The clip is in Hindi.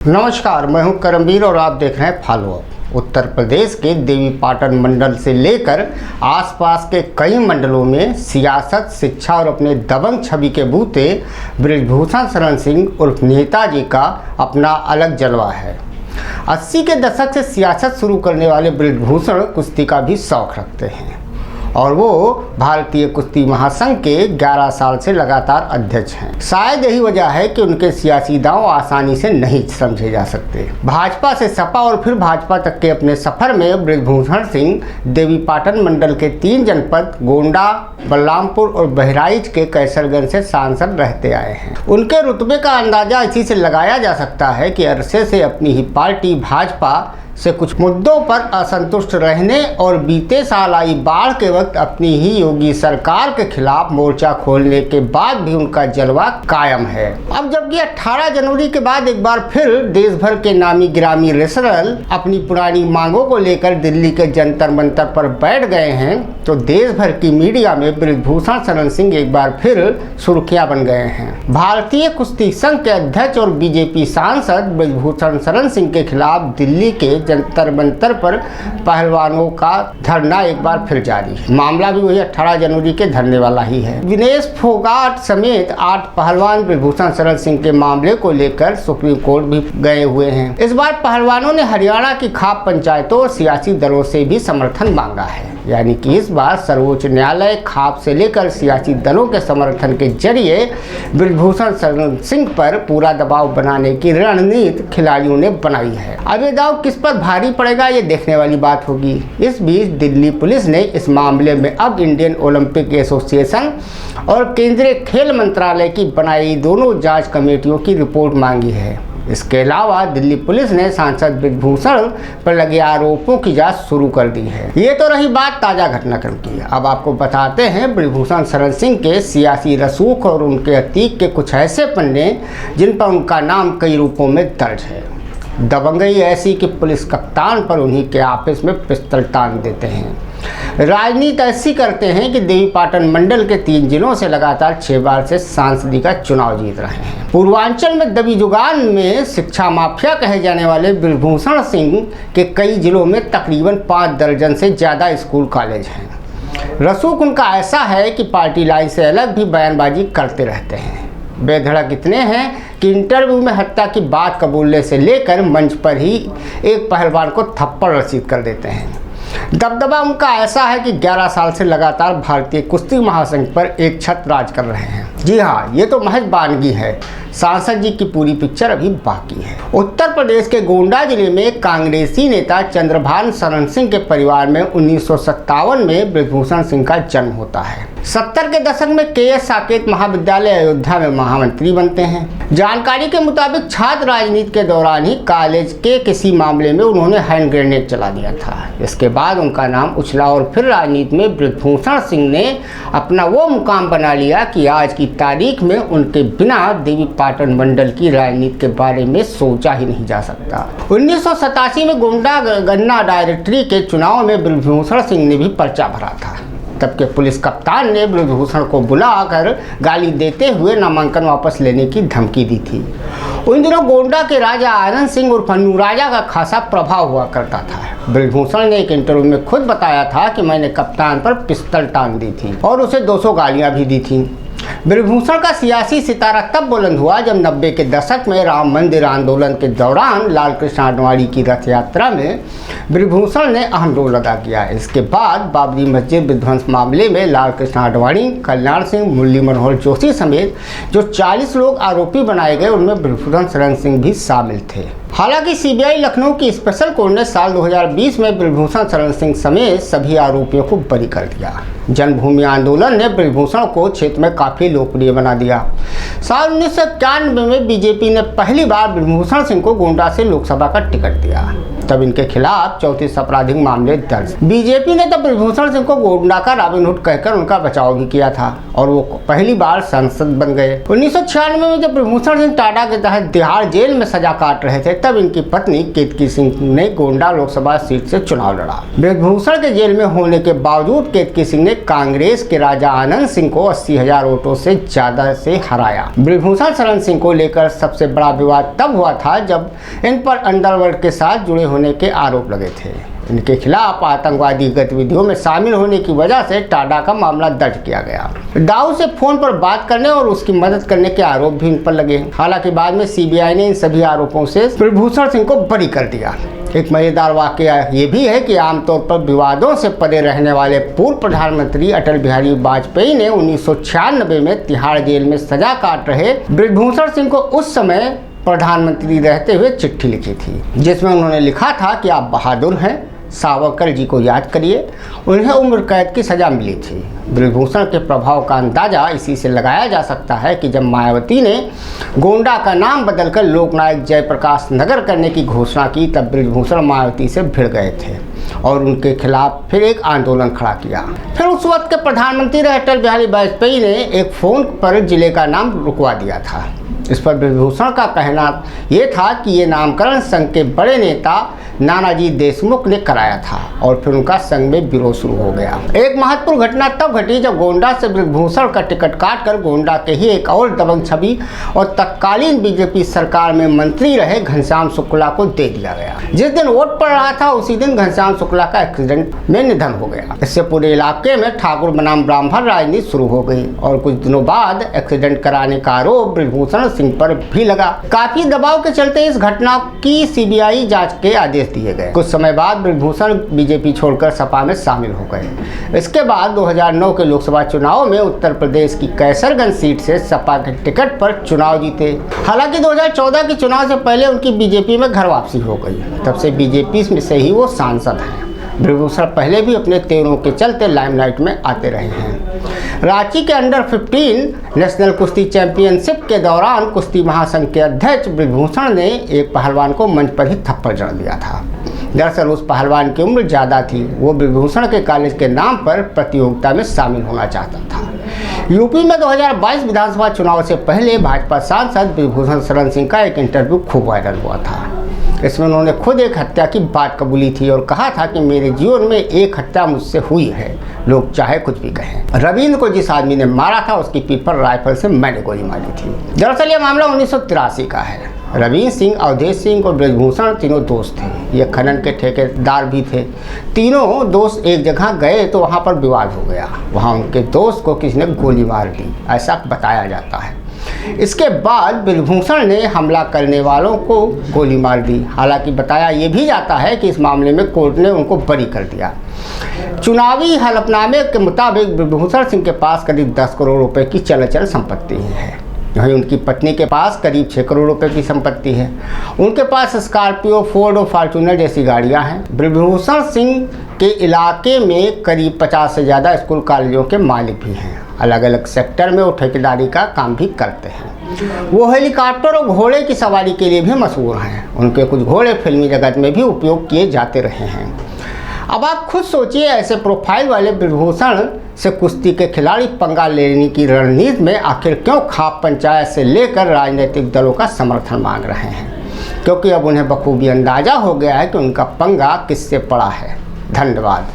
नमस्कार, मैं हूं करमवीर और आप देख रहे हैं फॉलो अप। उत्तर प्रदेश के देवीपाटन मंडल से लेकर आसपास के कई मंडलों में सियासत, शिक्षा और अपने दबंग छवि के बूते बृजभूषण शरण सिंह उर्फ नेताजी का अपना अलग जलवा है। 80 के दशक से सियासत शुरू करने वाले बृजभूषण कुश्ती का भी शौक रखते हैं और वो भारतीय कुश्ती महासंघ के 11 साल से लगातार अध्यक्ष हैं। शायद यही वजह है कि उनके सियासी दांव आसानी से नहीं समझे जा सकते। भाजपा से सपा और फिर भाजपा तक के अपने सफर में बृजभूषण सिंह देवीपाटन मंडल के 3 जनपद गोंडा, बलरामपुर और बहराइच के कैसरगंज से सांसद रहते आए हैं। उनके रुतबे का अंदाजा इसी से लगाया जा सकता है कि अरसे से अपनी ही पार्टी भाजपा से कुछ मुद्दों पर असंतुष्ट रहने और बीते साल आई बाढ़ के वक्त अपनी ही योगी सरकार के खिलाफ मोर्चा खोलने के बाद भी उनका जलवा कायम है। अब जबकि 18 जनवरी के बाद एक बार फिर देश भर के नामी गिरामी रेसलर अपनी पुरानी मांगों को लेकर दिल्ली के जंतर मंतर पर बैठ गए हैं, तो देश भर की मीडिया में बृजभूषण शरण सिंह एक बार फिर सुर्खियां बन गए हैं। भारतीय कुश्ती संघ के अध्यक्ष और बीजेपी सांसद बृजभूषण शरण सिंह के खिलाफ दिल्ली के जंतर मंतर पर पहलवानों का धरना एक बार फिर जारी है। मामला भी वही 18 जनवरी के धरने वाला ही है। विनेश फोगाट समेत 8 पहलवान बृजभूषण शरण सिंह के मामले को लेकर सुप्रीम कोर्ट भी गए हुए हैं। इस बार पहलवानों ने हरियाणा की खाप पंचायतों और सियासी दलों से भी समर्थन मांगा है, यानी कि इस बार सर्वोच्च न्यायालय, खाप से लेकर सियासी दलों के समर्थन के जरिए बृजभूषण शरण सिंह पर पूरा दबाव बनाने की रणनीति खिलाड़ियों ने बनाई है। अब ये दाव किस पर भारी पड़ेगा, ये देखने वाली बात होगी। इस बीच दिल्ली पुलिस ने इस मामले में अब इंडियन ओलंपिक एसोसिएशन और केंद्रीय खेल मंत्रालय की बनाई दोनों जांच कमेटियों की रिपोर्ट मांगी है। इसके अलावा दिल्ली पुलिस ने सांसद बृजभूषण पर लगे आरोपों की जांच शुरू कर दी है। ये तो रही बात ताजा घटनाक्रम की। अब आपको बताते हैं बृजभूषण शरण सिंह के सियासी रसूख और उनके अतीत के कुछ ऐसे पन्ने जिन पर उनका नाम कई रूपों में दर्ज है। दबंगई ऐसी कि पुलिस कप्तान पर उन्हीं के ऑफिस में पिस्तौल तान देते हैं। राजनीति ऐसी करते हैं कि देवीपाटन मंडल के 3 जिलों से लगातार 6 बार से सांसदी का चुनाव जीत रहे हैं। पूर्वांचल में दबी जुगान में शिक्षा माफिया कहे जाने वाले बृजभूषण सिंह के कई जिलों में तकरीबन 5 दर्जन से ज़्यादा स्कूल कॉलेज हैं। रसूख उनका ऐसा है कि पार्टी लाइन से अलग भी बयानबाजी करते रहते हैं। बेधड़क इतने हैं कि इंटरव्यू में हत्या की बात कबूलने से लेकर मंच पर ही एक पहलवान को थप्पड़ रसीद कर देते हैं। दबदबा उनका ऐसा है कि 11 साल से लगातार भारतीय कुश्ती महासंघ पर एक छत राज कर रहे हैं। जी हाँ, ये तो महज वानगी है। सांसद जी की पूरी पिक्चर अभी बाकी है। उत्तर प्रदेश के गोंडा जिले में कांग्रेसी नेता चंद्रभान शरण सिंह के परिवार में 1957 में बृजभूषण सिंह का जन्म होता है। 70 के दशक में KS साकेत महाविद्यालय अयोध्या में महामंत्री बनते हैं। जानकारी के मुताबिक छात्र राजनीति के दौरान ही कॉलेज के किसी मामले में उन्होंने हैंड ग्रेनेड चला दिया था। इसके बाद उनका नाम उछला और फिर राजनीति में बृजभूषण सिंह ने अपना वो मुकाम बना लिया कि आज की तारीख में उनके बिना देवीपाटन मंडल की राजनीति के बारे में सोचा ही नहीं जा सकता। 1987 में गोंडा गन्ना डायरेक्टरी के चुनाव में बृजभूषण सिंह ने भी पर्चा भरा था। तब के पुलिस कप्तान ने बृजभूषण को बुलाकर गाली देते हुए नामांकन वापस लेने की धमकी दी थी। उन दिनों गोंडा के राजा आनंद सिंह उर्फ अन्नू राजा का खासा प्रभाव हुआ करता था। बृजभूषण ने एक इंटरव्यू में खुद बताया था कि मैंने कप्तान पर पिस्तौल टांग दी थी और उसे 200 गालियां भी दी थी। बृजभूषण का सियासी सितारा तब बुलंद हुआ जब 90 के दशक में राम मंदिर आंदोलन के दौरान लाल कृष्ण आडवाणी की रथ यात्रा में बृजभूषण ने अहम रोल अदा किया। इसके बाद बाबरी मस्जिद विध्वंस मामले में लाल कृष्ण आडवाणी, कल्याण सिंह, मुरली मनोहर जोशी समेत जो 40 लोग आरोपी बनाए गए, उनमें बृजभूषण शरण सिंह भी शामिल थे। हालांकि सीबीआई लखनऊ की स्पेशल कोर्ट ने साल 2020 में बृजभूषण शरण सिंह समेत सभी आरोपियों को बरी कर दिया। जन्मभूमि आंदोलन ने बृजभूषण को क्षेत्र में काफी लोकप्रिय बना दिया। साल 1991 में बीजेपी ने पहली बार बृजभूषण सिंह को गोंडा से लोकसभा का टिकट दिया। तब इनके खिलाफ 34 आपराधिक मामले दर्ज। बीजेपी ने तब बृजभूषण सिंह को गोंडा का रॉबिनहुड कहकर उनका बचाव भी किया था और वो पहली बार सांसद बन गए। 1996 में जब बृजभूषण सिंह टाटा के तहत तिहाड़ जेल में सजा काट रहे थे, तब तब इनकी पत्नी केतकी सिंह ने गोंडा लोकसभा सीट से चुनाव लड़ा। ब्रजभूषण के जेल में होने के बावजूद केतकी सिंह ने कांग्रेस के राजा आनंद सिंह को 80,000 वोटों से ज्यादा से हराया। ब्रजभूषण शरण सिंह को लेकर सबसे बड़ा विवाद तब हुआ था जब इन पर अंडरवर्ल्ड के साथ जुड़े होने के आरोप लगे थे। इनके खिलाफ आतंकवादी गतिविधियों में शामिल होने की वजह से टाडा का मामला दर्ज किया गया। दाऊ से फोन पर बात करने और उसकी मदद करने के आरोप भी इन पर लगे। हालांकि बाद में सीबीआई ने इन सभी आरोपों से ब्रजभूषण सिंह को बरी कर दिया। एक मजेदार वाकया ये भी है कि आमतौर पर विवादों से परे रहने वाले पूर्व प्रधानमंत्री अटल बिहारी वाजपेयी ने 1996 में तिहाड़ जेल में सजा काट रहे ब्रजभूषण सिंह को उस समय प्रधानमंत्री रहते हुए चिट्ठी लिखी थी, जिसमें उन्होंने लिखा था कि आप बहादुर हैं, सावरकर जी को याद करिए, उन्हें उम्र कैद की सज़ा मिली थी। ब्रजभूषण के प्रभाव का अंदाज़ा इसी से लगाया जा सकता है कि जब मायावती ने गोंडा का नाम बदलकर लोकनायक जयप्रकाश नगर करने की घोषणा की, तब ब्रजभूषण मायावती से भिड़ गए थे और उनके खिलाफ फिर एक आंदोलन खड़ा किया। फिर उस वक्त के प्रधानमंत्री अटल बिहारी वाजपेयी ने एक फ़ोन पर जिले का नाम रुकवा दिया था। इस पर ब्रजभूषण का कहना ये था कि ये नामकरण संघ के बड़े नेता नानाजी देशमुख ने कराया था और फिर उनका संघ में विरोध शुरू हो गया। एक महत्वपूर्ण घटना तब घटी जब गोंडा से ब्रजभूषण का टिकट काटकर गोंडा के ही एक और दबंग छवि और तत्कालीन बीजेपी सरकार में मंत्री रहे घनश्याम शुक्ला को दे दिया गया। जिस दिन वोट पड़ रहा था उसी दिन घनश्याम शुक्ला का एक्सीडेंट में निधन हो गया। इससे पूरे इलाके में ठाकुर बनाम ब्राह्मण राजनीति शुरू हो गई और कुछ दिनों बाद एक्सीडेंट कराने का आरोप ब्रजभूषण सिंह पर भी लगा। काफी दबाव के चलते इस घटना की सीबीआई जांच के आदेश दिए गए। कुछ समय बाद ब्रजभूषण बीजेपी छोड़कर सपा में शामिल हो गए। इसके बाद 2009 के लोकसभा चुनाव में उत्तर प्रदेश की कैसरगंज सीट से सपा के टिकट पर चुनाव जीते। हालांकि 2014 के चुनाव से पहले उनकी बीजेपी में घर वापसी हो गई। तब से बीजेपी में से ही वो सांसद हैं। ब्रजभूषण पहले भी अपने तेवरों के चलते लाइमलाइट में आते रहे हैं। रांची के अंडर 15 नेशनल कुश्ती चैंपियनशिप के दौरान कुश्ती महासंघ के अध्यक्ष ब्रजभूषण ने एक पहलवान को मंच पर ही थप्पड़ जड़ दिया था। दरअसल उस पहलवान की उम्र ज़्यादा थी। वो ब्रजभूषण के कॉलेज के नाम पर प्रतियोगिता में शामिल होना चाहता था। यूपी में 2022 विधानसभा चुनाव से पहले भाजपा सांसद ब्रजभूषण शरण सिंह का एक इंटरव्यू खूब वायरल हुआ था। इसमें उन्होंने खुद एक हत्या की बात कबूली थी और कहा था कि मेरे जीवन में एक हत्या मुझसे हुई है, लोग चाहे कुछ भी कहें। रविंद्र को जिस आदमी ने मारा था उसकी पीठ पर राइफल से मैंने गोली मारी थी। दरअसल ये मामला 1983 का है। रविंद्र सिंह, अवधेश सिंह और ब्रजभूषण तीनों दोस्त थे। ये खनन के ठेकेदार भी थे। तीनों दोस्त एक जगह गए तो वहाँ पर विवाद हो गया। वहाँ उनके दोस्त को किसी ने गोली मार दी, ऐसा बताया जाता है। इसके बाद ब्रजभूषण ने हमला करने वालों को गोली मार दी। हालांकि बताया ये भी जाता है कि इस मामले में कोर्ट ने उनको बरी कर दिया। चुनावी हलफनामे के मुताबिक ब्रजभूषण सिंह के पास करीब 10 करोड़ रुपए की चल अचल संपत्ति है। वहीं उनकी पत्नी के पास करीब 6 करोड़ रुपए की संपत्ति है। उनके पास स्कॉर्पियो, फोर्ड और फॉर्च्यूनर जैसी गाड़ियां हैं। ब्रजभूषण सिंह के इलाके में करीब 50 से ज़्यादा स्कूल कॉलेजों के मालिक भी हैं। अलग अलग सेक्टर में वो ठेकेदारी का काम भी करते हैं। वो हेलीकॉप्टर और घोड़े की सवारी के लिए भी मशहूर हैं। उनके कुछ घोड़े फिल्मी जगत में भी उपयोग किए जाते रहे हैं। अब आप खुद सोचिए, ऐसे प्रोफाइल वाले ब्रजभूषण से कुश्ती के खिलाड़ी पंगा लेने की रणनीति में आखिर क्यों खाप पंचायत से लेकर राजनीतिक दलों का समर्थन मांग रहे हैं? क्योंकि अब उन्हें बखूबी अंदाजा हो गया है कि उनका पंगा किससे पड़ा है। धन्यवाद।